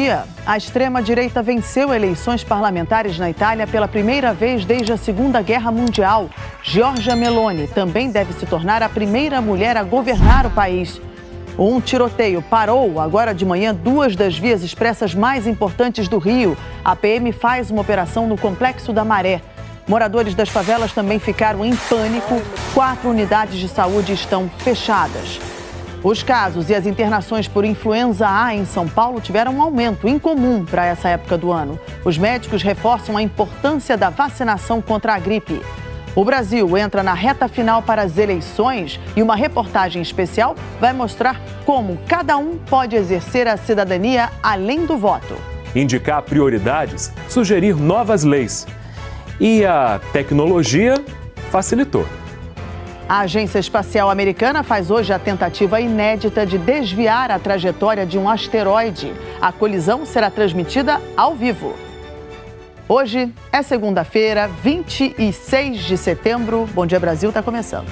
dia. A extrema-direita venceu eleições parlamentares na Itália pela primeira vez desde a Segunda Guerra Mundial. Giorgia Meloni também deve se tornar a primeira mulher a governar o país. Um tiroteio parou agora de manhã duas das vias expressas mais importantes do Rio. A PM faz uma operação no Complexo da Maré. Moradores das favelas também ficaram em pânico. 4 unidades de saúde estão fechadas. Os casos e as internações por influenza A em São Paulo tiveram um aumento incomum para essa época do ano. Os médicos reforçam a importância da vacinação contra a gripe. O Brasil entra na reta final para as eleições e uma reportagem especial vai mostrar como cada um pode exercer a cidadania além do voto. Indicar prioridades, sugerir novas leis. E a tecnologia facilitou. A Agência Espacial Americana faz hoje a tentativa inédita de desviar a trajetória de um asteroide. A colisão será transmitida ao vivo. Hoje é segunda-feira, 26 de setembro. Bom Dia Brasil está começando.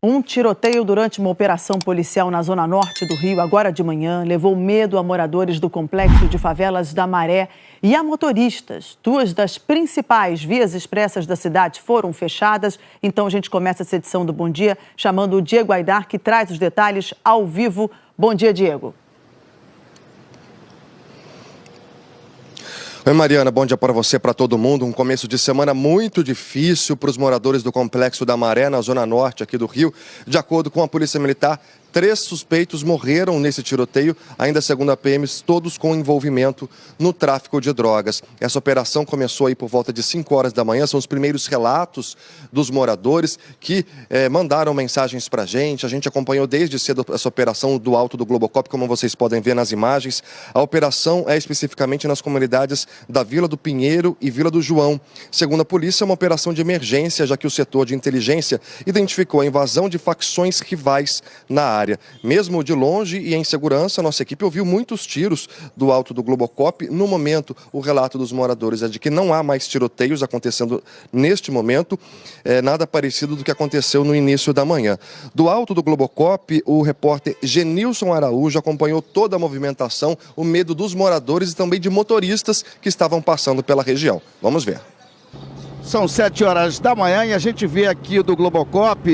Um tiroteio durante uma operação policial na zona norte do Rio, agora de manhã, levou medo a moradores do complexo de favelas da Maré e a motoristas. 2 das principais vias expressas da cidade foram fechadas. Então a gente começa essa edição do Bom Dia chamando o Diego Aidar, que traz os detalhes ao vivo. Bom dia, Diego. Oi, Mariana, bom dia para você, para todo mundo. Um começo de semana muito difícil para os moradores do Complexo da Maré, na zona norte aqui do Rio. De acordo com a Polícia Militar, 3 suspeitos morreram nesse tiroteio, ainda segundo a PM, todos com envolvimento no tráfico de drogas. Essa operação começou aí por volta de 5 horas da manhã, são os primeiros relatos dos moradores que mandaram mensagens para a gente acompanhou desde cedo essa operação do alto do Globocop, como vocês podem ver nas imagens. A operação é especificamente nas comunidades da Vila do Pinheiro e Vila do João. Segundo a polícia, é uma operação de emergência, já que o setor de inteligência identificou a invasão de facções rivais na área. Mesmo de longe e em segurança, nossa equipe ouviu muitos tiros do alto do Globocop. No momento, o relato dos moradores é de que não há mais tiroteios acontecendo neste momento, nada parecido do que aconteceu no início da manhã. Do alto do Globocop, o repórter Genilson Araújo acompanhou toda a movimentação, o medo dos moradores e também de motoristas que estavam passando pela região. Vamos ver. São 7 horas da manhã e a gente vê aqui do Globocop,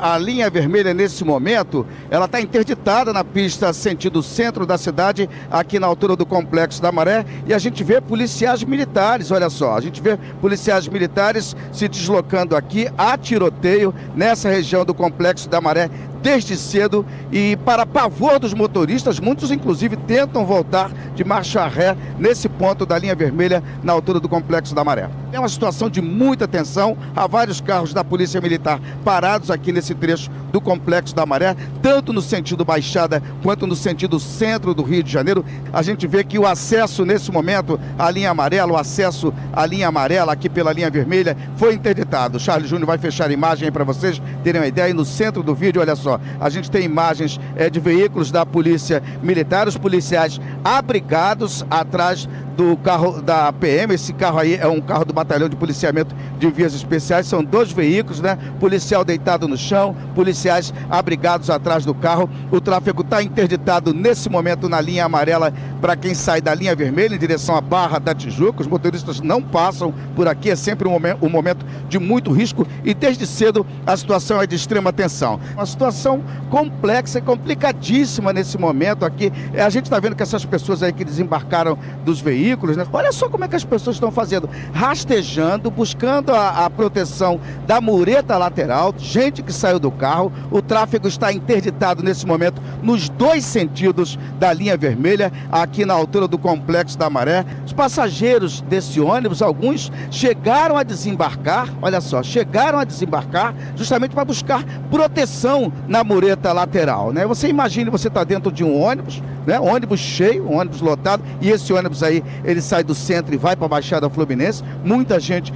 a linha vermelha nesse momento, ela está interditada na pista sentido centro da cidade, aqui na altura do Complexo da Maré, e a gente vê policiais militares, olha só, a gente vê policiais militares se deslocando aqui a tiroteio nessa região do Complexo da Maré desde cedo e para pavor dos motoristas, muitos inclusive tentam voltar de marcha ré nesse ponto da linha vermelha na altura do Complexo da Maré. É uma situação de muita tensão, há vários carros da Polícia Militar parados aqui nesse trecho do Complexo da Maré, tanto no sentido Baixada quanto no sentido centro do Rio de Janeiro. A gente vê que o acesso nesse momento à linha amarela, o acesso à linha amarela aqui pela linha vermelha foi interditado. O Charles Júnior vai fechar a imagem aí para vocês terem uma ideia. E no centro do vídeo, olha só, a gente tem imagens de veículos da Polícia Militar, os policiais abrigados atrás do carro da PM. Esse carro aí é um carro do Batalhão de Policiamento de Vias Especiais, são 2 veículos, né? Policial deitado no chão, policiais abrigados atrás do carro. O tráfego está interditado nesse momento na linha amarela para quem sai da linha vermelha em direção à Barra da Tijuca. Os motoristas não passam por aqui, é sempre um momento de muito risco e desde cedo a situação é de extrema tensão. Uma situação complexa e complicadíssima nesse momento aqui. A gente está vendo que essas pessoas aí que desembarcaram dos veículos, né? Olha só como é que as pessoas estão fazendo, rastejando, buscando a proteção da mureta lateral, gente que saiu do carro. O tráfego está interditado nesse momento nos 2 sentidos da linha vermelha, aqui na altura do Complexo da Maré. Os passageiros desse ônibus, alguns chegaram a desembarcar, olha só, chegaram a desembarcar justamente para buscar proteção na mureta lateral, né? Você imagine, você está dentro de um ônibus, né? Ônibus cheio, ônibus lotado, e esse ônibus aí, ele sai do centro e vai para a Baixada Fluminense, muita gente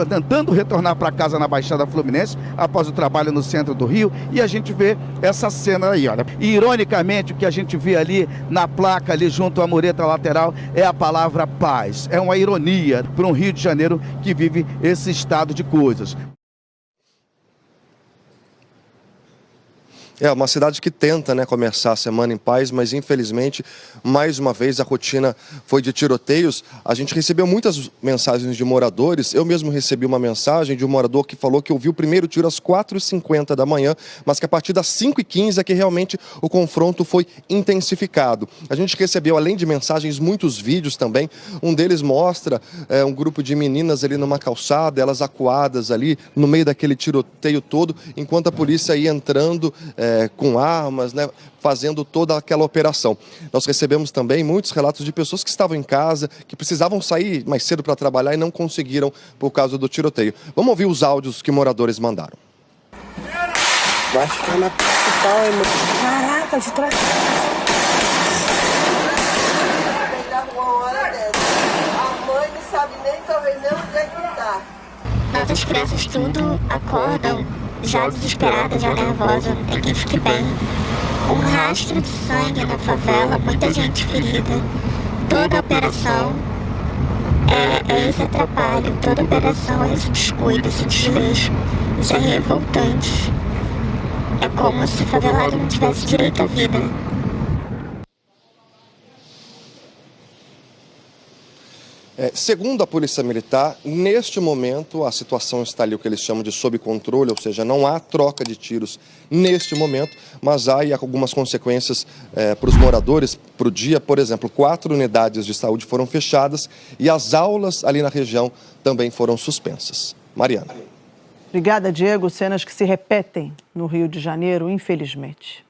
tentando retornar para casa na Baixada Fluminense, após o trabalho no centro do Rio, e a gente vê essa cena aí, olha. E, ironicamente, o que a gente vê ali na placa, ali junto à mureta lateral, é a palavra paz. É uma ironia para um Rio de Janeiro que vive esse estado de coisas. É uma cidade que tenta, né, começar a semana em paz, mas infelizmente, mais uma vez, a rotina foi de tiroteios. A gente recebeu muitas mensagens de moradores. Eu mesmo recebi uma mensagem de um morador que falou que ouviu o primeiro tiro às 4h50 da manhã, mas que a partir das 5h15 é que realmente o confronto foi intensificado. A gente recebeu, além de mensagens, muitos vídeos também. Um deles mostra um grupo de meninas ali numa calçada, elas acuadas ali no meio daquele tiroteio todo, enquanto a polícia ia entrando com armas, né, fazendo toda aquela operação. Nós recebemos também muitos relatos de pessoas que estavam em casa, que precisavam sair mais cedo para trabalhar e não conseguiram por causa do tiroteio. Vamos ouvir os áudios que moradores mandaram. Vai ficar na principal, irmão. Caraca, de trás. A mãe não sabe nem, talvez nem onde é que tá. Nossas crianças tudo acordam, já desesperadas, já nervosas, ninguém fique bem. Um rastro de sangue na favela, muita gente ferida. Toda operação é esse atrapalho, toda operação é esse descuido, esse desleixo. Isso é revoltante. É como se o favelado não tivesse direito à vida. Segundo a Polícia Militar, neste momento a situação está ali o que eles chamam de sob controle, ou seja, não há troca de tiros neste momento, mas há algumas consequências para os moradores para o dia. Por exemplo, 4 unidades de saúde foram fechadas e as aulas ali na região também foram suspensas. Mariana. Obrigada, Diego. Cenas que se repetem no Rio de Janeiro, infelizmente.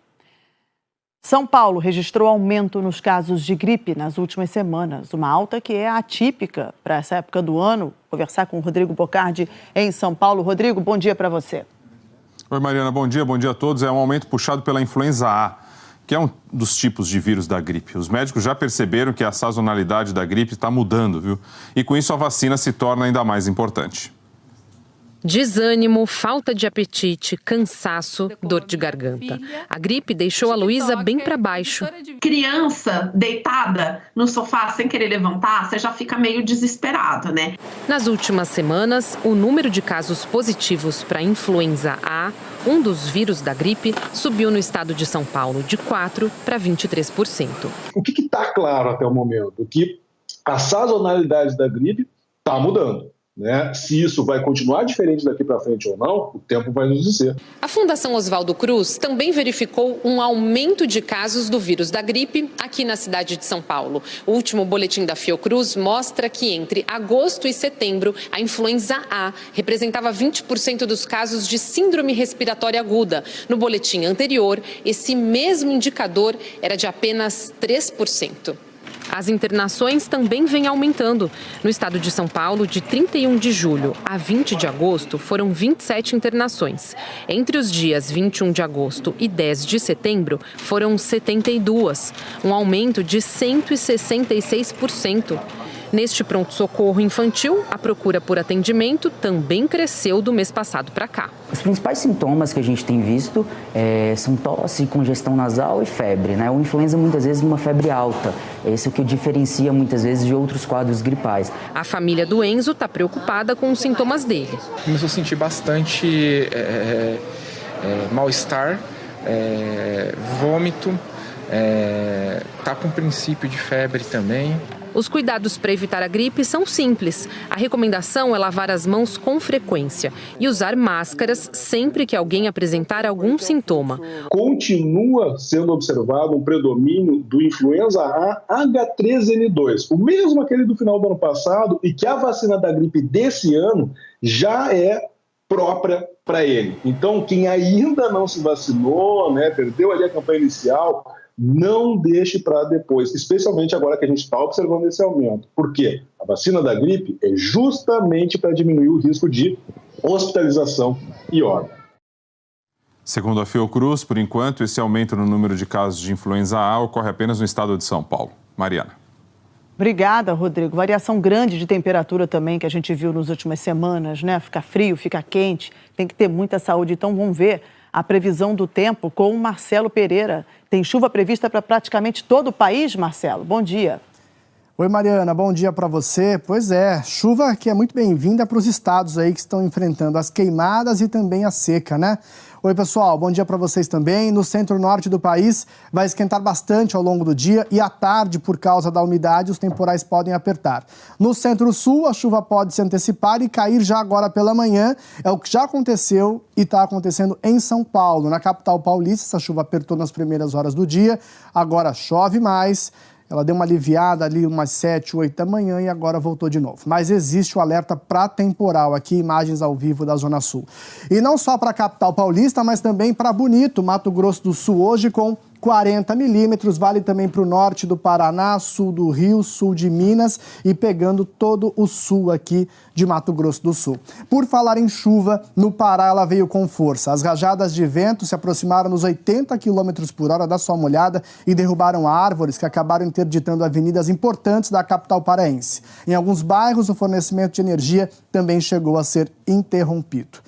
São Paulo registrou aumento nos casos de gripe nas últimas semanas, uma alta que é atípica para essa época do ano. Vou conversar com o Rodrigo Bocardi em São Paulo. Rodrigo, bom dia para você. Oi, Mariana, bom dia a todos. É um aumento puxado pela influenza A, que é um dos tipos de vírus da gripe. Os médicos já perceberam que a sazonalidade da gripe está mudando, viu? E com isso a vacina se torna ainda mais importante. Desânimo, falta de apetite, cansaço, dor de garganta. A gripe deixou a Luísa bem para baixo. Criança deitada no sofá sem querer levantar, você já fica meio desesperado, né? Nas últimas semanas, o número de casos positivos para influenza A, um dos vírus da gripe, subiu no estado de São Paulo de 4% para 23%. O que está claro até o momento? Que a sazonalidade da gripe está mudando. Né? Se isso vai continuar diferente daqui para frente ou não, o tempo vai nos dizer. A Fundação Oswaldo Cruz também verificou um aumento de casos do vírus da gripe aqui na cidade de São Paulo. O último boletim da Fiocruz mostra que entre agosto e setembro, a influenza A representava 20% dos casos de síndrome respiratória aguda. No boletim anterior, esse mesmo indicador era de apenas 3%. As internações também vêm aumentando. No estado de São Paulo, de 31 de julho a 20 de agosto, foram 27 internações. Entre os dias 21 de agosto e 10 de setembro, foram 72, um aumento de 166%. Neste pronto-socorro infantil, a procura por atendimento também cresceu do mês passado para cá. Os principais sintomas que a gente tem visto são tosse, congestão nasal e febre, né? O influenza muitas vezes uma febre alta. Esse é o que o diferencia muitas vezes de outros quadros gripais. A família do Enzo está preocupada com os sintomas dele. Começou a sentir bastante mal-estar, vômito, tá com princípio de febre também. Os cuidados para evitar a gripe são simples. A recomendação é lavar as mãos com frequência e usar máscaras sempre que alguém apresentar algum sintoma. Continua sendo observado um predomínio do influenza A H3N2, o mesmo aquele do final do ano passado, e que a vacina da gripe desse ano já é própria para ele. Então, quem ainda não se vacinou, né, perdeu ali a campanha inicial, não deixe para depois, especialmente agora que a gente está observando esse aumento. Por quê? A vacina da gripe é justamente para diminuir o risco de hospitalização e óbito. Segundo a Fiocruz, por enquanto, esse aumento no número de casos de influenza A ocorre apenas no estado de São Paulo. Mariana. Obrigada, Rodrigo. Variação grande de temperatura também que a gente viu nas últimas semanas, né? Fica frio, fica quente, tem que ter muita saúde. Então vamos ver a previsão do tempo com o Marcelo Pereira. Tem chuva prevista para praticamente todo o país, Marcelo. Bom dia. Oi, Mariana, bom dia para você. Pois é, chuva que é muito bem-vinda para os estados aí que estão enfrentando as queimadas e também a seca, né? Oi, pessoal, bom dia para vocês também. No centro-norte do país vai esquentar bastante ao longo do dia e à tarde, por causa da umidade, os temporais podem apertar. No centro-sul, a chuva pode se antecipar e cair já agora pela manhã. É o que já aconteceu e está acontecendo em São Paulo. Na capital paulista, essa chuva apertou nas primeiras horas do dia, agora chove mais. Ela deu uma aliviada ali umas 7, 8 da manhã e agora voltou de novo. Mas existe o alerta para temporal aqui, imagens ao vivo da Zona Sul. E não só para a capital paulista, mas também para Bonito, Mato Grosso do Sul, hoje com 40 milímetros, vale também para o norte do Paraná, sul do Rio, sul de Minas e pegando todo o sul aqui de Mato Grosso do Sul. Por falar em chuva, no Pará ela veio com força. As rajadas de vento se aproximaram nos 80 km por hora, dá só uma olhada, e derrubaram árvores que acabaram interditando avenidas importantes da capital paraense. Em alguns bairros, o fornecimento de energia também chegou a ser interrompido.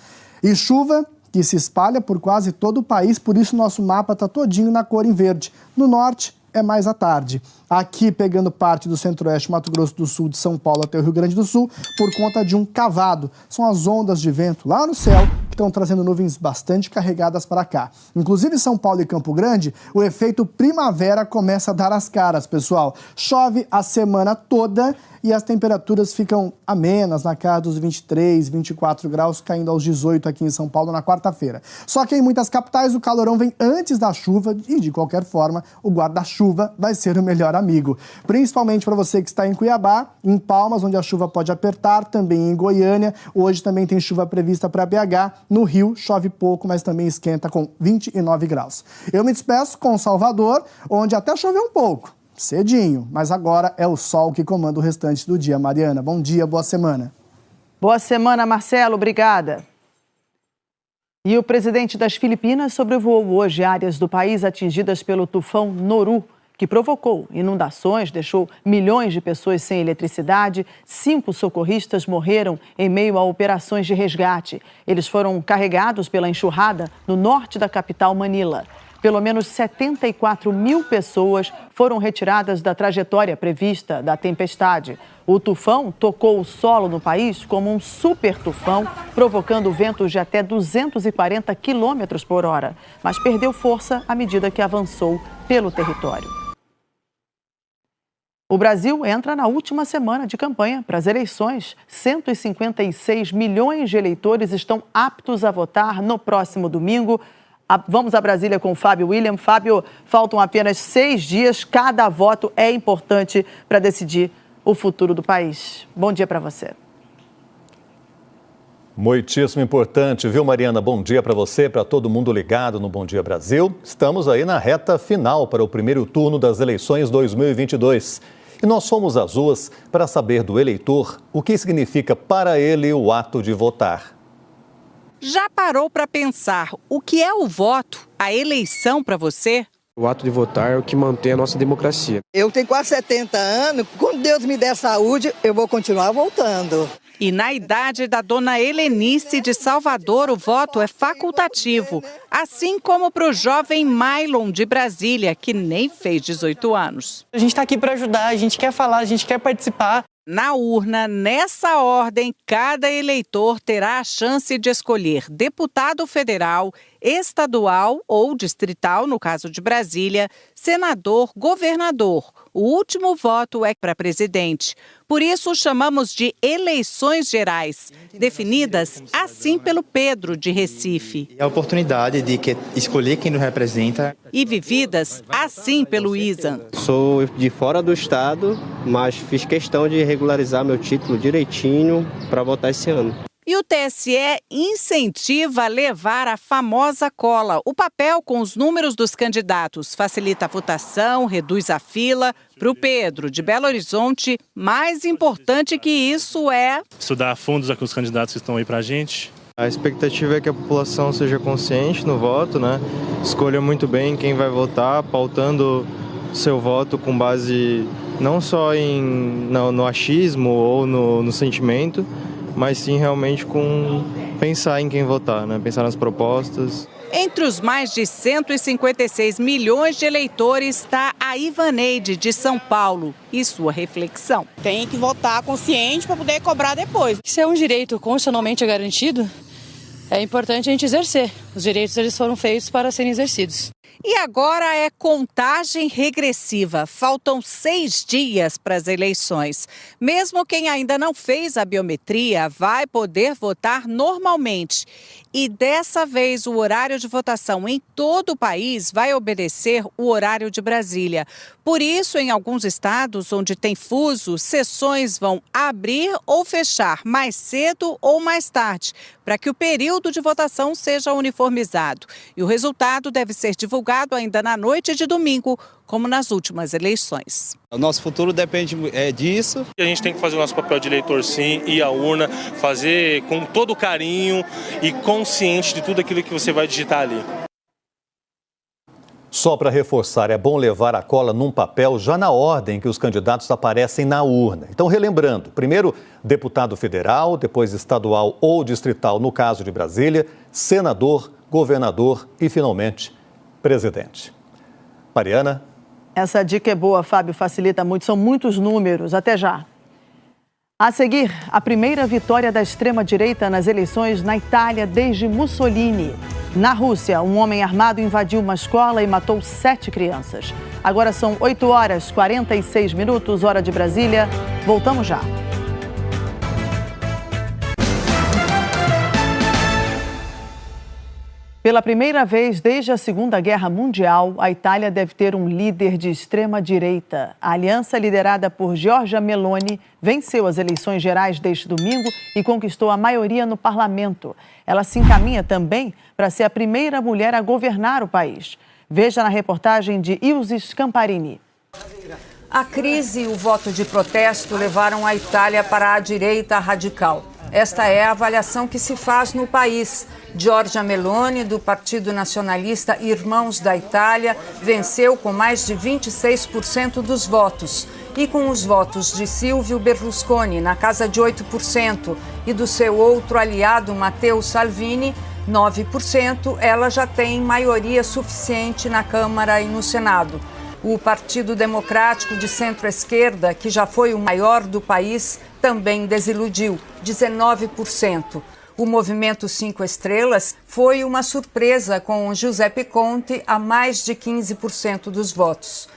E chuva que se espalha por quase todo o país, por isso nosso mapa está todinho na cor em verde. No norte é mais à tarde. Aqui pegando parte do centro-oeste, Mato Grosso do Sul, de São Paulo até o Rio Grande do Sul, por conta de um cavado. São as ondas de vento lá no céu que estão trazendo nuvens bastante carregadas para cá. Inclusive São Paulo e Campo Grande, o efeito primavera começa a dar as caras, pessoal. Chove a semana toda e as temperaturas ficam amenas, na casa dos 23, 24 graus, caindo aos 18 aqui em São Paulo na quarta-feira. Só que em muitas capitais o calorão vem antes da chuva e, de qualquer forma, o guarda-chuva vai ser o melhor amigo. Principalmente para você que está em Cuiabá, em Palmas, onde a chuva pode apertar, também em Goiânia. Hoje também tem chuva prevista para BH. No Rio, chove pouco, mas também esquenta com 29 graus. Eu me despeço com Salvador, onde até choveu um pouco. Cedinho, mas agora é o sol que comanda o restante do dia. Mariana, bom dia, boa semana. Boa semana, Marcelo, obrigada. E o presidente das Filipinas sobrevoou hoje áreas do país atingidas pelo tufão Noru, que provocou inundações, deixou milhões de pessoas sem eletricidade. 5 socorristas morreram em meio a operações de resgate. Eles foram carregados pela enxurrada no norte da capital, Manila. Pelo menos 74 mil pessoas foram retiradas da trajetória prevista da tempestade. O tufão tocou o solo no país como um super tufão, provocando ventos de até 240 quilômetros por hora, mas perdeu força à medida que avançou pelo território. O Brasil entra na última semana de campanha para as eleições. 156 milhões de eleitores estão aptos a votar no próximo domingo. Vamos a Brasília com o Fábio William. Fábio, faltam apenas 6 dias. Cada voto é importante para decidir o futuro do país. Bom dia para você. Muitíssimo importante, viu, Mariana? Bom dia para você, para todo mundo ligado no Bom Dia Brasil. Estamos aí na reta final para o primeiro turno das eleições 2022. E nós fomos às ruas para saber do eleitor o que significa para ele o ato de votar. Já parou para pensar o que é o voto, a eleição para você? O ato de votar é o que mantém a nossa democracia. Eu tenho quase 70 anos, quando Deus me der saúde, eu vou continuar votando. E na idade da dona Helenice de Salvador, o voto é facultativo, assim como para o jovem Mylon de Brasília, que nem fez 18 anos. A gente está aqui para ajudar, a gente quer falar, a gente quer participar. Na urna, nessa ordem, cada eleitor terá a chance de escolher deputado federal, estadual ou distrital, no caso de Brasília, senador, governador. O último voto é para presidente. Por isso, chamamos de eleições gerais, definidas assim pelo Pedro, de Recife. É a oportunidade de escolher quem nos representa. E vividas assim pelo Isan. Sou de fora do estado, mas fiz questão de regularizar meu título direitinho para votar esse ano. E o TSE incentiva a levar a famosa cola, o papel com os números dos candidatos. Facilita a votação, reduz a fila. Para o Pedro, de Belo Horizonte, mais importante que isso é... estudar a fundo os candidatos que estão aí para a gente. A expectativa é que a população seja consciente no voto, né? Escolha muito bem quem vai votar, pautando seu voto com base não só no achismo ou no sentimento, mas sim realmente com pensar em quem votar, né? Pensar nas propostas. Entre os mais de 156 milhões de eleitores está a Ivaneide, de São Paulo, e sua reflexão. Tem que votar consciente para poder cobrar depois. Se é um direito constitucionalmente garantido, é importante a gente exercer. Os direitos eles foram feitos para serem exercidos. E agora é contagem regressiva. Faltam 6 dias para as eleições. Mesmo quem ainda não fez a biometria vai poder votar normalmente. E dessa vez o horário de votação em todo o país vai obedecer o horário de Brasília. Por isso, em alguns estados onde tem fuso, sessões vão abrir ou fechar mais cedo ou mais tarde, para que o período de votação seja uniformizado. E o resultado deve ser divulgado ainda na noite de domingo, como nas últimas eleições. O nosso futuro depende disso. A gente tem que fazer o nosso papel de eleitor, sim, ir à urna, fazer com todo carinho e consciente de tudo aquilo que você vai digitar ali. Só para reforçar, é bom levar a cola num papel já na ordem que os candidatos aparecem na urna. Então, relembrando, primeiro deputado federal, depois estadual ou distrital, no caso de Brasília, senador, governador e, finalmente, presidente. Mariana? Essa dica é boa, Fábio, facilita muito, são muitos números. Até já. A seguir, a primeira vitória da extrema-direita nas eleições na Itália desde Mussolini. Na Rússia, um homem armado invadiu uma escola e matou 7 crianças. Agora são 8h46, hora de Brasília. Voltamos já. Pela primeira vez desde a Segunda Guerra Mundial, a Itália deve ter um líder de extrema-direita. A aliança liderada por Giorgia Meloni venceu as eleições gerais deste domingo e conquistou a maioria no parlamento. Ela se encaminha também para ser a primeira mulher a governar o país. Veja na reportagem de Ilse Scamparini. A crise e o voto de protesto levaram a Itália para a direita radical. Esta é a avaliação que se faz no país. Giorgia Meloni, do Partido Nacionalista Irmãos da Itália, venceu com mais de 26% dos votos. E com os votos de Silvio Berlusconi, na casa de 8%, e do seu outro aliado, Matteo Salvini, 9%, ela já tem maioria suficiente na Câmara e no Senado. O Partido Democrático de centro-esquerda, que já foi o maior do país, também desiludiu, 19%. O Movimento 5 Estrelas foi uma surpresa com Giuseppe Conte a mais de 15% dos votos.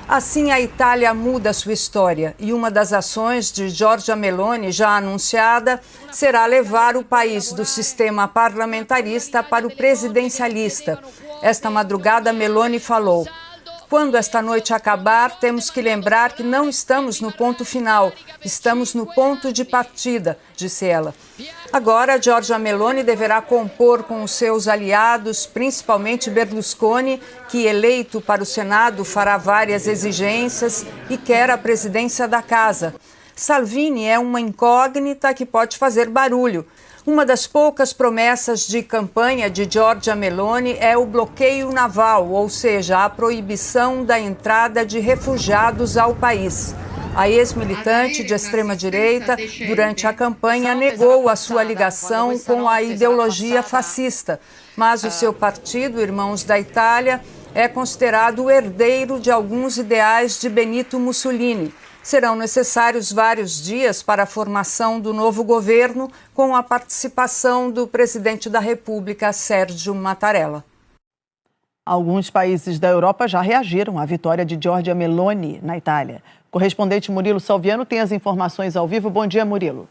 Assim, a Itália muda sua história e uma das ações de Giorgia Meloni, já anunciada, será levar o país do sistema parlamentarista para o presidencialista. Esta madrugada, Meloni falou: quando esta noite acabar, temos que lembrar que não estamos no ponto final, estamos no ponto de partida, disse ela. Agora, Giorgia Meloni deverá compor com os seus aliados, principalmente Berlusconi, que, eleito para o Senado, fará várias exigências e quer a presidência da casa. Salvini é uma incógnita que pode fazer barulho. Uma das poucas promessas de campanha de Giorgia Meloni é o bloqueio naval, ou seja, a proibição da entrada de refugiados ao país. A ex-militante de extrema-direita, durante a campanha, negou a sua ligação com a ideologia fascista, mas o seu partido, Irmãos da Itália, é considerado o herdeiro de alguns ideais de Benito Mussolini. Serão necessários vários dias para a formação do novo governo, com a participação do presidente da República, Sérgio Mattarella. Alguns países da Europa já reagiram à vitória de Giorgia Meloni na Itália. O correspondente Murilo Salviano tem as informações ao vivo. Bom dia, Murilo.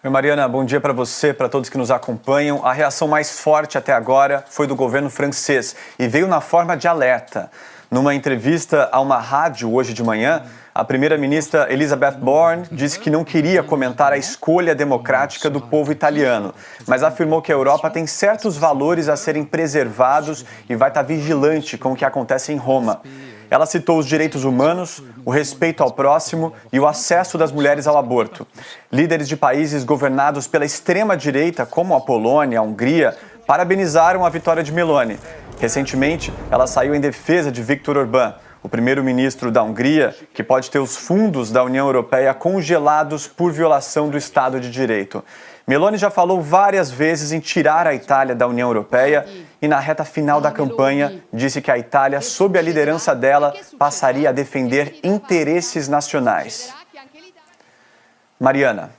Oi, Mariana, bom dia para você, para todos que nos acompanham. A reação mais forte até agora foi do governo francês e veio na forma de alerta. Numa entrevista a uma rádio hoje de manhã, a primeira-ministra Elizabeth Warren disse que não queria comentar a escolha democrática do povo italiano, mas afirmou que a Europa tem certos valores a serem preservados e vai estar vigilante com o que acontece em Roma. Ela citou os direitos humanos, o respeito ao próximo e o acesso das mulheres ao aborto. Líderes de países governados pela extrema-direita, como a Polônia, a Hungria, parabenizaram a vitória de Meloni. Recentemente, ela saiu em defesa de Viktor Orbán, o primeiro-ministro da Hungria, que pode ter os fundos da União Europeia congelados por violação do Estado de Direito. Meloni já falou várias vezes em tirar a Itália da União Europeia e, na reta final da campanha, disse que a Itália, sob a liderança dela, passaria a defender interesses nacionais. Mariana.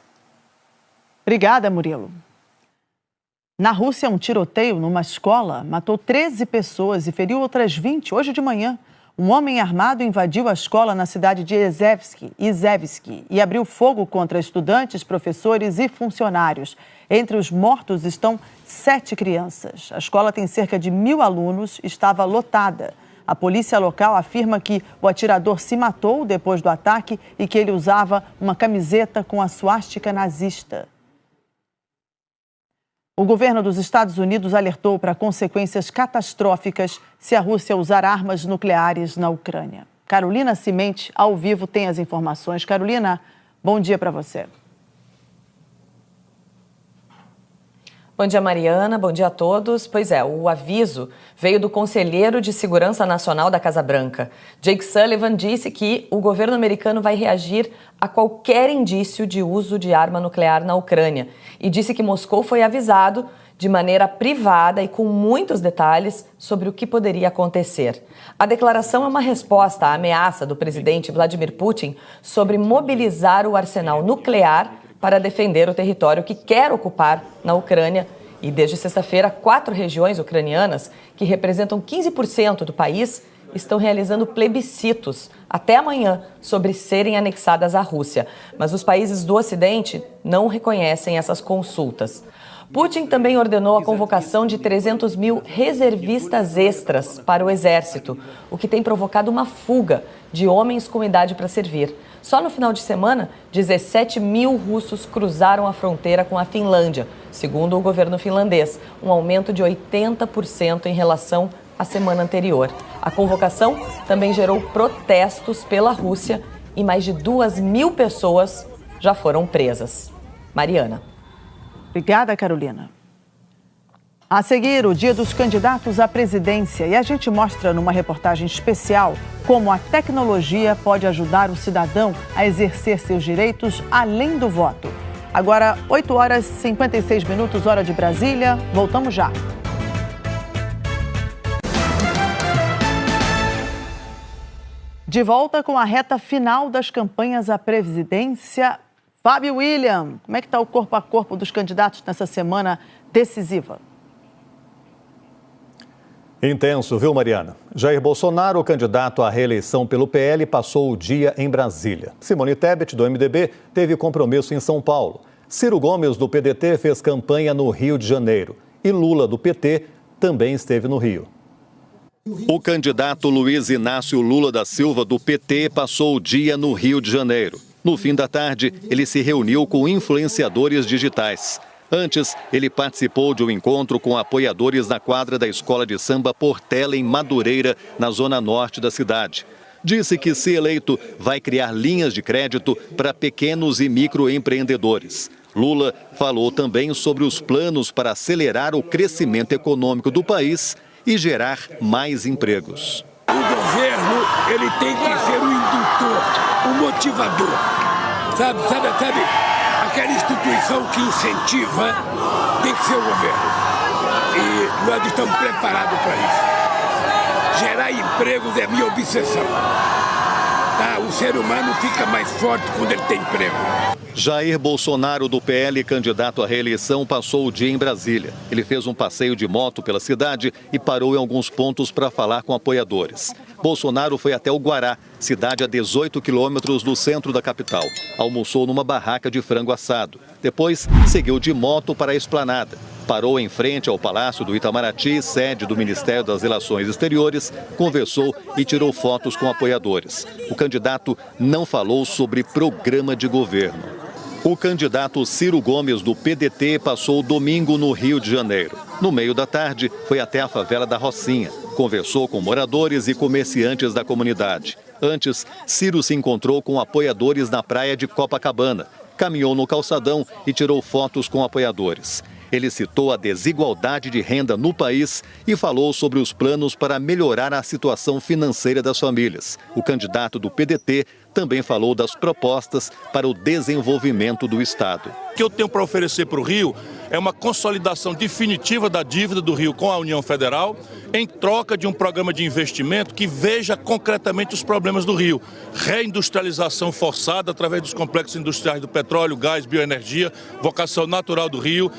Obrigada, Murilo. Na Rússia, um tiroteio numa escola matou 13 pessoas e feriu outras 20 hoje de manhã. Um homem armado invadiu a escola na cidade de Izhevsk e abriu fogo contra estudantes, professores e funcionários. Entre os mortos estão 7 crianças. A escola tem cerca de 1.000 alunos e estava lotada. A polícia local afirma que o atirador se matou depois do ataque e que ele usava uma camiseta com a suástica nazista. O governo dos Estados Unidos alertou para consequências catastróficas se a Rússia usar armas nucleares na Ucrânia. Carolina Cimente, ao vivo, tem as informações. Carolina, bom dia para você. Bom dia, Mariana. Bom dia a todos. Pois é, o aviso veio do Conselheiro de Segurança Nacional da Casa Branca. Jake Sullivan disse que o governo americano vai reagir a qualquer indício de uso de arma nuclear na Ucrânia e disse que Moscou foi avisado de maneira privada e com muitos detalhes sobre o que poderia acontecer. A declaração é uma resposta à ameaça do presidente Vladimir Putin sobre mobilizar o arsenal nuclear para defender o território que quer ocupar na Ucrânia. E desde sexta-feira, 4 regiões ucranianas, que representam 15% do país, estão realizando plebiscitos até amanhã sobre serem anexadas à Rússia. Mas os países do Ocidente não reconhecem essas consultas. Putin também ordenou a convocação de 300 mil reservistas extras para o exército, o que tem provocado uma fuga de homens com idade para servir. Só no final de semana, 17 mil russos cruzaram a fronteira com a Finlândia, segundo o governo finlandês, um aumento de 80% em relação à semana anterior. A convocação também gerou protestos pela Rússia e mais de 2.000 pessoas já foram presas. Mariana. Obrigada, Carolina. A seguir, o dia dos candidatos à presidência. E a gente mostra numa reportagem especial como a tecnologia pode ajudar o cidadão a exercer seus direitos além do voto. Agora, 8 horas e 56 minutos, hora de Brasília. Voltamos já. De volta com a reta final das campanhas à presidência. Fábio William, como é que está o corpo a corpo dos candidatos nessa semana decisiva? Intenso, viu, Mariana? Jair Bolsonaro, o candidato à reeleição pelo PL, passou o dia em Brasília. Simone Tebet, do MDB, teve compromisso em São Paulo. Ciro Gomes, do PDT, fez campanha no Rio de Janeiro. E Lula, do PT, também esteve no Rio. O candidato Luiz Inácio Lula da Silva, do PT, passou o dia no Rio de Janeiro. No fim da tarde, ele se reuniu com influenciadores digitais. Antes, ele participou de um encontro com apoiadores na quadra da escola de samba Portela, em Madureira, na zona norte da cidade. Disse que, se eleito, vai criar linhas de crédito para pequenos e microempreendedores. Lula falou também sobre os planos para acelerar o crescimento econômico do país e gerar mais empregos. O governo, ele tem que ser o indutor, o motivador, sabe? Aquela instituição que incentiva tem que ser o governo. E nós estamos preparados para isso. Gerar empregos é minha obsessão. Tá? O ser humano fica mais forte quando ele tem emprego. Jair Bolsonaro, do PL, candidato à reeleição, passou o dia em Brasília. Ele fez um passeio de moto pela cidade e parou em alguns pontos para falar com apoiadores. Bolsonaro foi até o Guará, cidade a 18 quilômetros do centro da capital. Almoçou numa barraca de frango assado. Depois, seguiu de moto para a Esplanada. parou em frente ao Palácio do Itamaraty, sede do Ministério das Relações Exteriores, conversou e tirou fotos com apoiadores. O candidato não falou sobre programa de governo. O candidato Ciro Gomes, do PDT, passou domingo no Rio de Janeiro. No meio da tarde, foi até a favela da Rocinha. Conversou com moradores e comerciantes da comunidade. Antes, Ciro se encontrou com apoiadores na praia de Copacabana. Caminhou no calçadão e tirou fotos com apoiadores. Ele citou a desigualdade de renda no país e falou sobre os planos para melhorar a situação financeira das famílias. O candidato do PDT também falou das propostas para o desenvolvimento do Estado. O que eu tenho para oferecer para o Rio é uma consolidação definitiva da dívida do Rio com a União Federal, em troca de um programa de investimento que veja concretamente os problemas do Rio. Reindustrialização forçada através dos complexos industriais do petróleo, gás, bioenergia, vocação natural do Rio,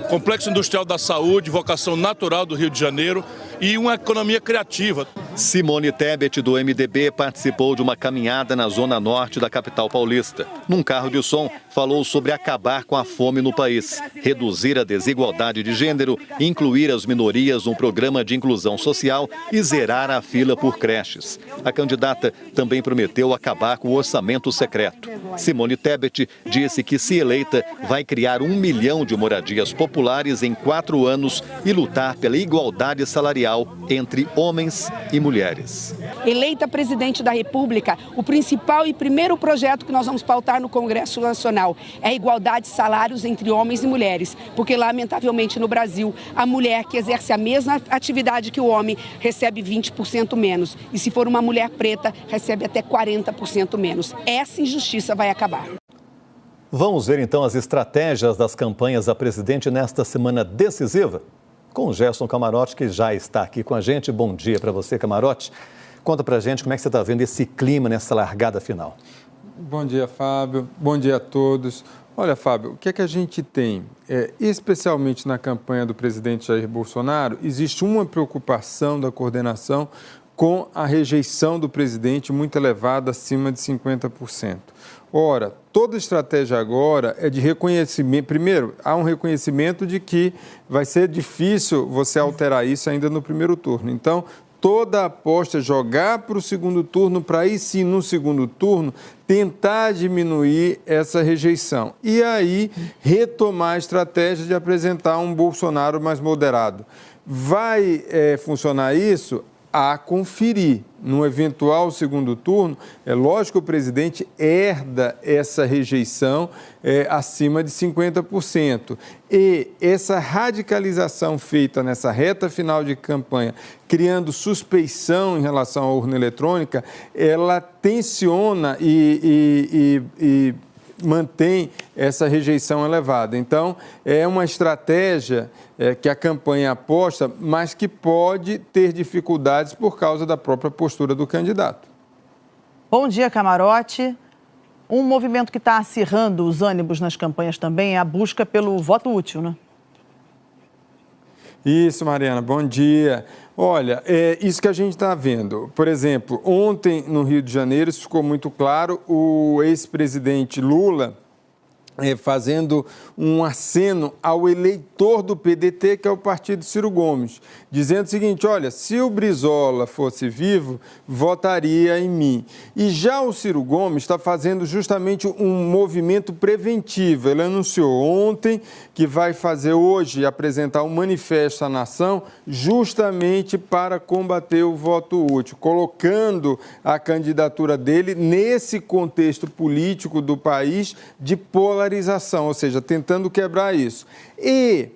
complexo industrial da saúde, vocação natural do Rio de Janeiro e uma economia criativa. Simone Tebet, do MDB, participou de uma caminhada na zona norte da capital paulista. Num carro de som, falou sobre acabar com a fome no país, reduzir a desigualdade de gênero, incluir as minorias num programa de inclusão social e zerar a fila por creches. A candidata também prometeu acabar com o orçamento secreto. Simone Tebet disse que, se eleita, vai criar 1 milhão de moradias populares em 4 anos e lutar pela igualdade salarial entre homens e mulheres. Eleita presidente da República, o principal e primeiro projeto que nós vamos pautar no Congresso Nacional é a igualdade de salários entre homens e mulheres, porque lamentavelmente no Brasil a mulher que exerce a mesma atividade que o homem recebe 20% menos e se for uma mulher preta recebe até 40% menos. Essa injustiça vai acabar. Vamos ver então as estratégias das campanhas da presidente nesta semana decisiva? Com o Gerson Camarote, que já está aqui com a gente. Bom dia para você, Camarote. Conta pra gente como é que você está vendo esse clima nessa largada final. Bom dia, Fábio. Bom dia a todos. Olha, Fábio, o que é que a gente tem? Especialmente na campanha do presidente Jair Bolsonaro, existe uma preocupação da coordenação com a rejeição do presidente muito elevada, acima de 50%. Ora, toda estratégia agora é de reconhecimento. Primeiro, há um reconhecimento de que vai ser difícil você alterar isso ainda no primeiro turno. Então, toda a aposta é jogar para o segundo turno, para aí sim, no segundo turno, tentar diminuir essa rejeição. E aí, retomar a estratégia de apresentar um Bolsonaro mais moderado. Vai funcionar isso? A conferir. No eventual segundo turno, é lógico que o presidente herda essa rejeição acima de 50%. E essa radicalização feita nessa reta final de campanha, criando suspeição em relação à urna eletrônica, ela tensiona e mantém essa rejeição elevada. Então, é uma estratégia que a campanha aposta, mas que pode ter dificuldades por causa da própria postura do candidato. Bom dia, Camarote. Um movimento que está acirrando os ânimos nas campanhas também é a busca pelo voto útil, né? Isso, Mariana, bom dia. Olha, isso que a gente está vendo. Por exemplo, ontem no Rio de Janeiro, isso ficou muito claro, o ex-presidente Lula fazendo um aceno ao eleitor do PDT, que é o partido Ciro Gomes, dizendo o seguinte: olha, se o Brizola fosse vivo, votaria em mim. E já o Ciro Gomes está fazendo justamente um movimento preventivo. Ele anunciou ontem que vai fazer hoje, apresentar um manifesto à nação, justamente para combater o voto útil, colocando a candidatura dele nesse contexto político do país de polarização, ou seja, tentando quebrar isso. E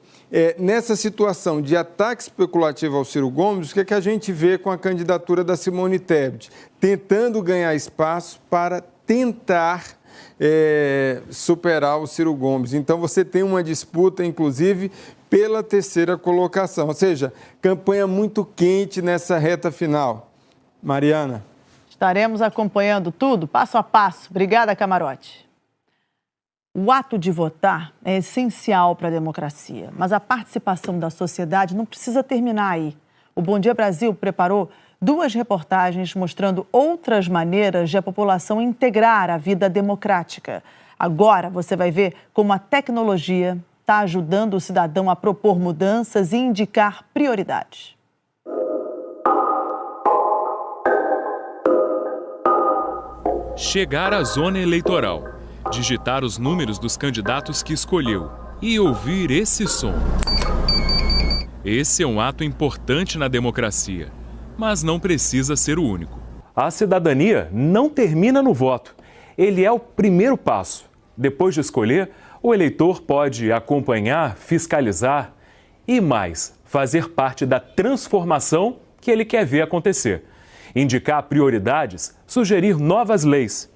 nessa situação de ataque especulativo ao Ciro Gomes, o que é que a gente vê com a candidatura da Simone Tebet? Tentando ganhar espaço para tentar superar o Ciro Gomes. Então, você tem uma disputa, inclusive, pela terceira colocação. Ou seja, campanha muito quente nessa reta final. Mariana. Estaremos acompanhando tudo, passo a passo. Obrigada, Camarote. O ato de votar é essencial para a democracia, mas a participação da sociedade não precisa terminar aí. O Bom Dia Brasil preparou 2 reportagens mostrando outras maneiras de a população integrar a vida democrática. Agora você vai ver como a tecnologia está ajudando o cidadão a propor mudanças e indicar prioridades. Chegar à zona eleitoral, digitar os números dos candidatos que escolheu e ouvir esse som. Esse é um ato importante na democracia, mas não precisa ser o único. A cidadania não termina no voto. Ele é o primeiro passo. Depois de escolher, o eleitor pode acompanhar, fiscalizar e mais, fazer parte da transformação que ele quer ver acontecer. Indicar prioridades, sugerir novas leis.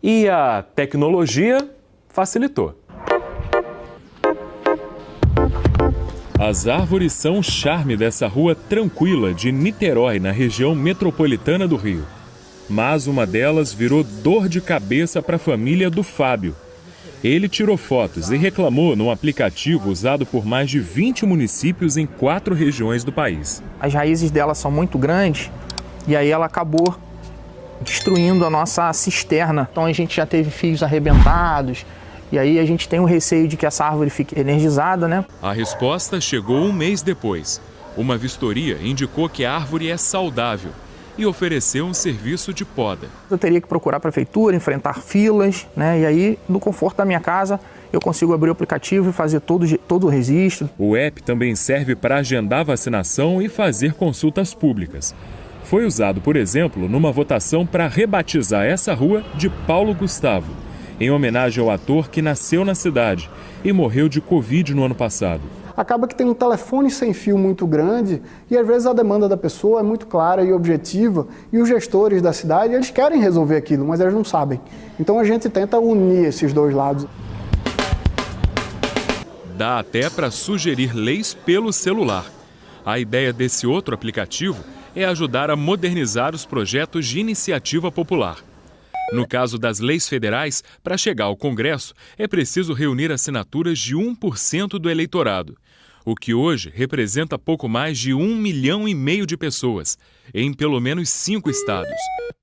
E a tecnologia facilitou. As árvores são o charme dessa rua tranquila de Niterói, na região metropolitana do Rio. Mas uma delas virou dor de cabeça para a família do Fábio. Ele tirou fotos e reclamou num aplicativo usado por mais de 20 municípios em 4 regiões do país. As raízes dela são muito grandes e aí ela acabou destruindo a nossa cisterna. Então a gente já teve fios arrebentados e aí a gente tem um receio de que essa árvore fique energizada, né? A resposta chegou um mês depois. Uma vistoria indicou que a árvore é saudável e ofereceu um serviço de poda. Eu teria que procurar a prefeitura, enfrentar filas, né? E aí, no conforto da minha casa, eu consigo abrir o aplicativo e fazer todo o registro. O app também serve para agendar vacinação e fazer consultas públicas. Foi usado, por exemplo, numa votação para rebatizar essa rua de Paulo Gustavo, em homenagem ao ator que nasceu na cidade e morreu de Covid no ano passado. Acaba que tem um telefone sem fio muito grande e às vezes a demanda da pessoa é muito clara e objetiva e os gestores da cidade, eles querem resolver aquilo, mas eles não sabem. Então a gente tenta unir esses dois lados. Dá até para sugerir leis pelo celular. A ideia desse outro aplicativo é ajudar a modernizar os projetos de iniciativa popular. No caso das leis federais, para chegar ao Congresso, é preciso reunir assinaturas de 1% do eleitorado, o que hoje representa pouco mais de 1,5 milhão de pessoas, em pelo menos 5 estados.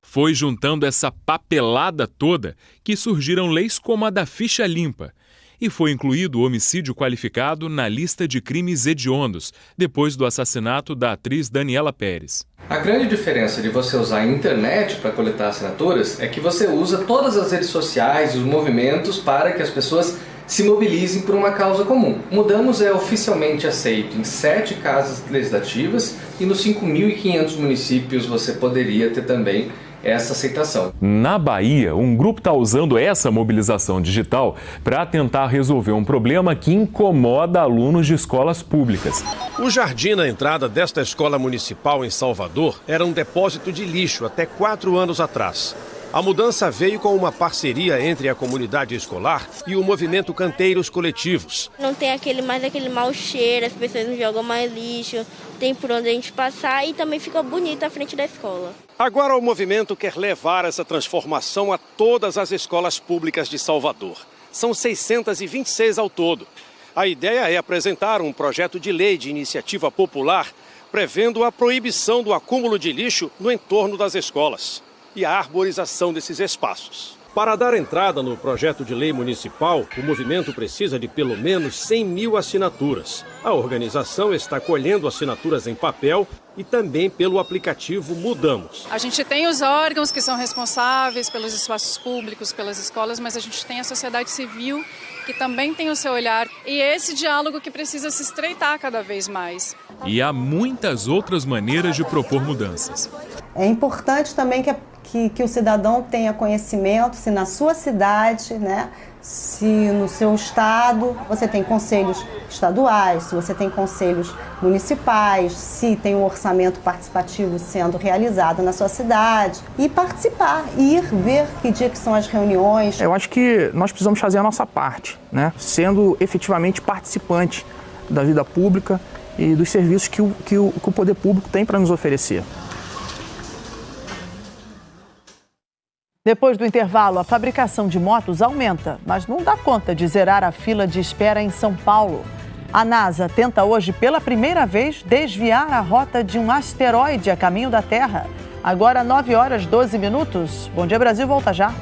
Foi juntando essa papelada toda que surgiram leis como a da ficha limpa, e foi incluído o homicídio qualificado na lista de crimes hediondos, depois do assassinato da atriz Daniela Pérez. A grande diferença de você usar a internet para coletar assinaturas é que você usa todas as redes sociais e os movimentos para que as pessoas se mobilizem por uma causa comum. O Mudamos é oficialmente aceito em 7 casas legislativas e nos 5.500 municípios você poderia ter também essa aceitação. Na Bahia, um grupo está usando essa mobilização digital para tentar resolver um problema que incomoda alunos de escolas públicas. O jardim na entrada desta escola municipal em Salvador era um depósito de lixo até 4 anos atrás. A mudança veio com uma parceria entre a comunidade escolar e o movimento Canteiros Coletivos. Não tem mais aquele mau cheiro, as pessoas não jogam mais lixo, tem por onde a gente passar e também fica bonito à frente da escola. Agora o movimento quer levar essa transformação a todas as escolas públicas de Salvador. São 626 ao todo. A ideia é apresentar um projeto de lei de iniciativa popular prevendo a proibição do acúmulo de lixo no entorno das escolas e a arborização desses espaços. Para dar entrada no projeto de lei municipal, o movimento precisa de pelo menos 100 mil assinaturas. A organização está colhendo assinaturas em papel e também pelo aplicativo Mudamos. A gente tem os órgãos que são responsáveis pelos espaços públicos, pelas escolas, mas a gente tem a sociedade civil que também tem o seu olhar e esse diálogo que precisa se estreitar cada vez mais. E há muitas outras maneiras de propor mudanças. É importante também que o cidadão tenha conhecimento se na sua cidade, né, se no seu estado você tem conselhos estaduais, se você tem conselhos municipais, se tem um orçamento participativo sendo realizado na sua cidade e participar, ir ver que dia que são as reuniões. Eu acho que nós precisamos fazer a nossa parte, né, sendo efetivamente participante da vida pública e dos serviços que o poder público tem para nos oferecer. Depois do intervalo, a fabricação de motos aumenta, mas não dá conta de zerar a fila de espera em São Paulo. A NASA tenta hoje, pela primeira vez, desviar a rota de um asteroide a caminho da Terra. Agora, 9h12. Bom Dia Brasil, volta já.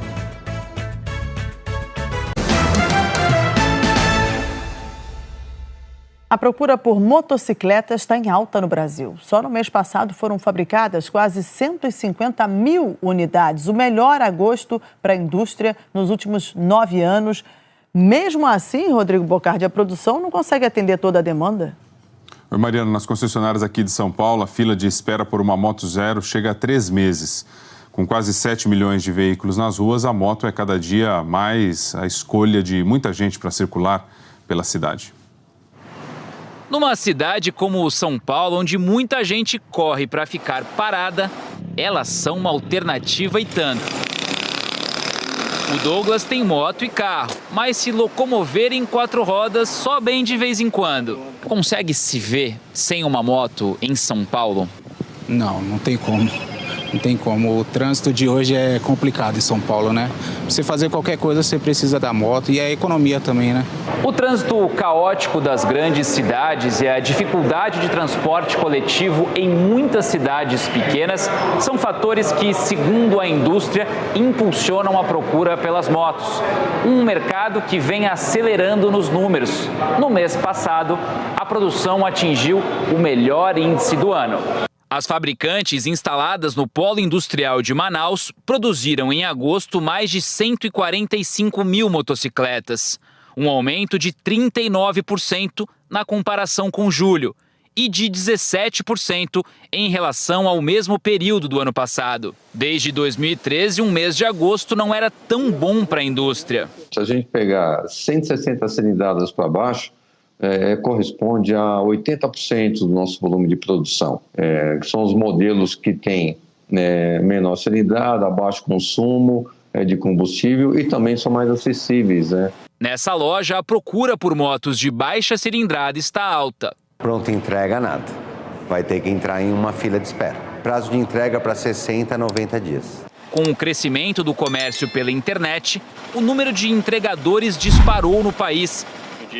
A procura por motocicletas está em alta no Brasil. Só no mês passado foram fabricadas quase 150 mil unidades, o melhor agosto para a indústria nos últimos 9 anos. Mesmo assim, Rodrigo Bocardi, a produção não consegue atender toda a demanda? Oi, Mariana, nas concessionárias aqui de São Paulo, a fila de espera por uma moto zero chega a 3 meses. Com quase 7 milhões de veículos nas ruas, a moto é cada dia mais a escolha de muita gente para circular pela cidade. Numa cidade como São Paulo, onde muita gente corre para ficar parada, elas são uma alternativa e tanto. O Douglas tem moto e carro, mas se locomover em 4 rodas só bem de vez em quando. Consegue se ver sem uma moto em São Paulo? Não, não tem como. Não tem como. O trânsito de hoje é complicado em São Paulo, né? Pra você fazer qualquer coisa, você precisa da moto e a economia também, né? O trânsito caótico das grandes cidades e a dificuldade de transporte coletivo em muitas cidades pequenas são fatores que, segundo a indústria, impulsionam a procura pelas motos. Um mercado que vem acelerando nos números. No mês passado, a produção atingiu o melhor índice do ano. As fabricantes instaladas no Polo Industrial de Manaus produziram em agosto mais de 145 mil motocicletas, um aumento de 39% na comparação com julho e de 17% em relação ao mesmo período do ano passado. Desde 2013, um mês de agosto não era tão bom para a indústria. Se a gente pegar 160 cilindradas para baixo, corresponde a 80% do nosso volume de produção. São os modelos que têm menor cilindrada, baixo consumo de combustível e também são mais acessíveis. Nessa loja, a procura por motos de baixa cilindrada está alta. Pronta entrega, nada. Vai ter que entrar em uma fila de espera. Prazo de entrega para 60 a 90 dias. Com o crescimento do comércio pela internet, o número de entregadores disparou no país.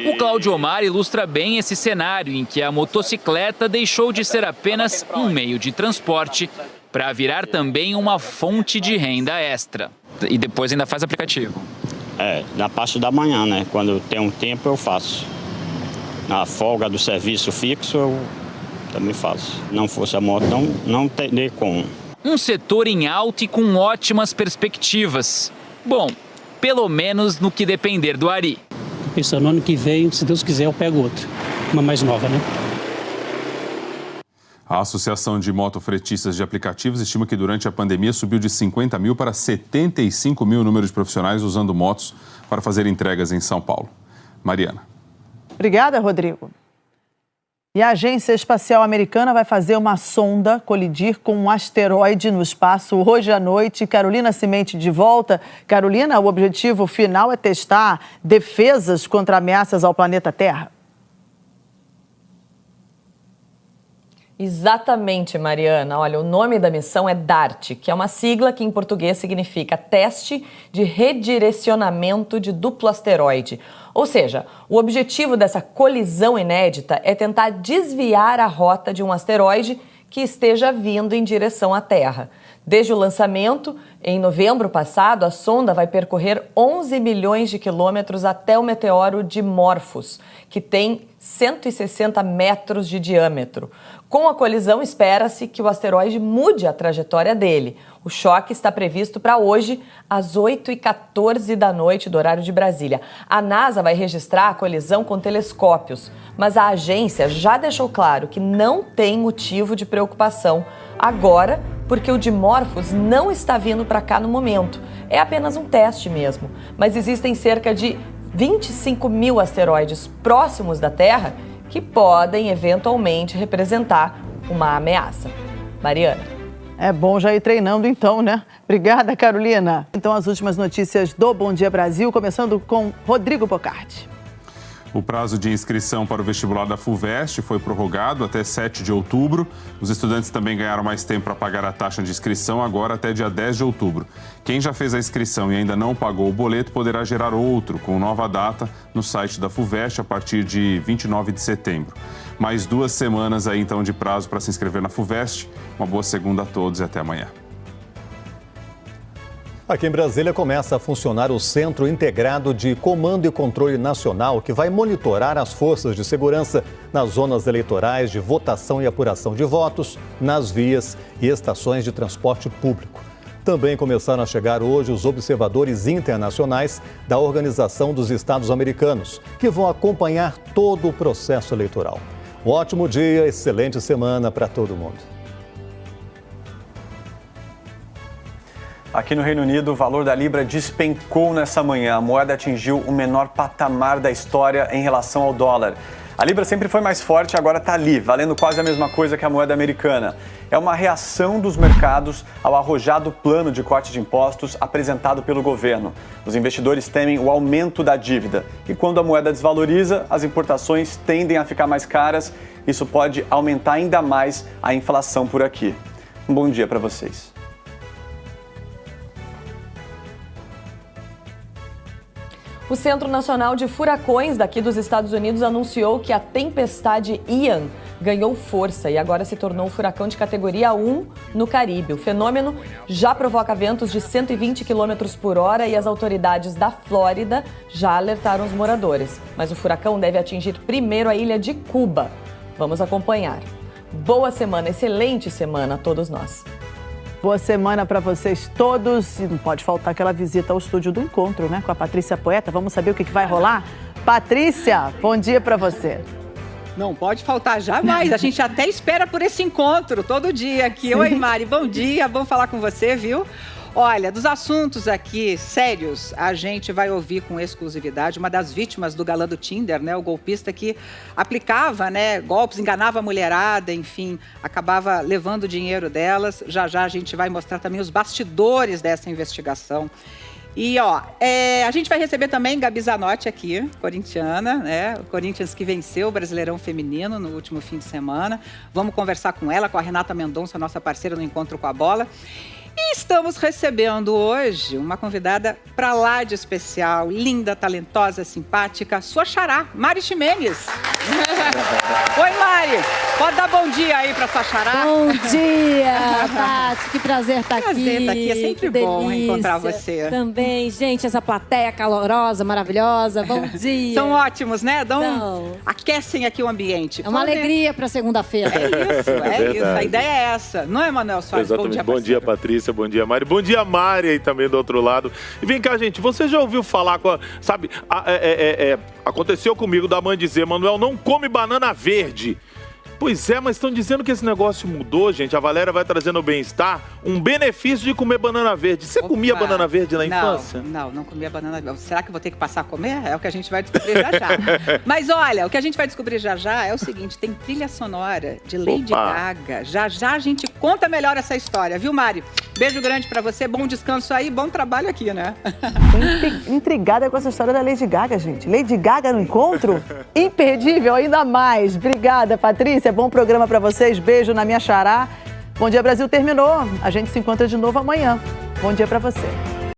O Cláudio Omar ilustra bem esse cenário em que a motocicleta deixou de ser apenas um meio de transporte para virar também uma fonte de renda extra. E depois ainda faz aplicativo. Na parte da manhã, né? Quando tem um tempo eu faço. Na folga do serviço fixo eu também faço. Não fosse a moto, não teria como. Um setor em alta e com ótimas perspectivas. Bom, pelo menos no que depender do Ari. Pensando, ano que vem, se Deus quiser, eu pego outra. Uma mais nova, né? A Associação de Motofretistas de Aplicativos estima que durante a pandemia subiu de 50 mil para 75 mil o número de profissionais usando motos para fazer entregas em São Paulo. Mariana. Obrigada, Rodrigo. E a Agência Espacial Americana vai fazer uma sonda colidir com um asteroide no espaço hoje à noite. Carolina Cimente de volta. Carolina, o objetivo final é testar defesas contra ameaças ao planeta Terra? Exatamente, Mariana. Olha, o nome da missão é DART, que é uma sigla que em português significa Teste de Redirecionamento de Duplo Asteroide. Ou seja, o objetivo dessa colisão inédita é tentar desviar a rota de um asteroide que esteja vindo em direção à Terra. Desde o lançamento, em novembro passado, a sonda vai percorrer 11 milhões de quilômetros até o meteoro Dimorphos, que tem 160 metros de diâmetro. Com a colisão, espera-se que o asteroide mude a trajetória dele. O choque está previsto para hoje, às 8h14 da noite, do horário de Brasília. A NASA vai registrar a colisão com telescópios, mas a agência já deixou claro que não tem motivo de preocupação agora, porque o Dimorphos não está vindo para cá no momento. É apenas um teste mesmo, mas existem cerca de 25 mil asteroides próximos da Terra que podem eventualmente representar uma ameaça. Mariana. É bom já ir treinando então, né? Obrigada, Carolina. Então, as últimas notícias do Bom Dia Brasil, começando com Rodrigo Bocardi. O prazo de inscrição para o vestibular da FUVEST foi prorrogado até 7 de outubro. Os estudantes também ganharam mais tempo para pagar a taxa de inscrição, agora até dia 10 de outubro. Quem já fez a inscrição e ainda não pagou o boleto poderá gerar outro, com nova data, no site da FUVEST a partir de 29 de setembro. Mais 2 semanas aí, então, de prazo para se inscrever na FUVEST. Uma boa segunda a todos e até amanhã. Aqui em Brasília começa a funcionar o Centro Integrado de Comando e Controle Nacional, que vai monitorar as forças de segurança nas zonas eleitorais de votação e apuração de votos, nas vias e estações de transporte público. Também começaram a chegar hoje os observadores internacionais da Organização dos Estados Americanos, que vão acompanhar todo o processo eleitoral. Um ótimo dia, excelente semana para todo mundo. Aqui no Reino Unido, o valor da libra despencou nessa manhã. A moeda atingiu o menor patamar da história em relação ao dólar. A libra sempre foi mais forte, agora está ali, valendo quase a mesma coisa que a moeda americana. É uma reação dos mercados ao arrojado plano de corte de impostos apresentado pelo governo. Os investidores temem o aumento da dívida. E quando a moeda desvaloriza, as importações tendem a ficar mais caras. Isso pode aumentar ainda mais a inflação por aqui. Um bom dia para vocês. O Centro Nacional de Furacões daqui dos Estados Unidos anunciou que a tempestade Ian ganhou força e agora se tornou um furacão de categoria 1 no Caribe. O fenômeno já provoca ventos de 120 km por hora e as autoridades da Flórida já alertaram os moradores. Mas o furacão deve atingir primeiro a ilha de Cuba. Vamos acompanhar. Boa semana, excelente semana a todos nós. Boa semana para vocês todos. E não pode faltar aquela visita ao estúdio do Encontro, né? Com a Patrícia Poeta. Vamos saber o que vai rolar? Patrícia, bom dia para você. Não pode faltar jamais. A gente até espera por esse encontro todo dia aqui. Sim. Oi, Mari, bom dia. Bom falar com você, viu? Olha, dos assuntos aqui sérios, a gente vai ouvir com exclusividade uma das vítimas do galã do Tinder, né? O golpista que aplicava, né, golpes, enganava a mulherada, enfim, acabava levando o dinheiro delas. Já já a gente vai mostrar também os bastidores dessa investigação. E, ó, a gente vai receber também Gabi Zanotti aqui, corintiana, né? O Corinthians que venceu o Brasileirão Feminino no último fim de semana. Vamos conversar com ela, com a Renata Mendonça, nossa parceira no Encontro com a Bola. E estamos recebendo hoje uma convidada pra lá de especial, linda, talentosa, simpática, sua xará, Mari Ximenes. Oi, Mari. Pode dar bom dia aí pra sua xará? Bom dia, Tati. Que prazer estar aqui. Prazer estar aqui. É sempre bom encontrar você. Também, gente, essa plateia calorosa, maravilhosa. Bom dia. São ótimos, né? Aquecem aqui o ambiente. É uma alegria para segunda-feira. É isso. A ideia é essa. Não é, Manuel Soares? Exatamente. Bom dia, Patrícia. Bom dia, Mari. Bom dia, Mari, aí também do outro lado. E vem cá, gente, você já ouviu falar com sabe, aconteceu comigo da mãe dizer, Manuel, não come banana verde. Pois é, mas estão dizendo que esse negócio mudou, gente. A Valéria vai trazendo o bem-estar, um benefício de comer banana verde. Você comia banana verde na infância? Não comia banana verde. Será que eu vou ter que passar a comer? É o que a gente vai descobrir já já. Mas olha, o que a gente vai descobrir já já é o seguinte, tem trilha sonora de Lady Gaga. Já já a gente conta melhor essa história, viu, Mari? Beijo grande pra você, bom descanso aí, bom trabalho aqui, né? Tô intrigada com essa história da Lady Gaga, gente. Lady Gaga no encontro? Imperdível, ainda mais. Obrigada, Patrícia. Bom programa pra vocês. Beijo na minha xará. Bom Dia Brasil terminou. A gente se encontra de novo amanhã. Bom dia pra você.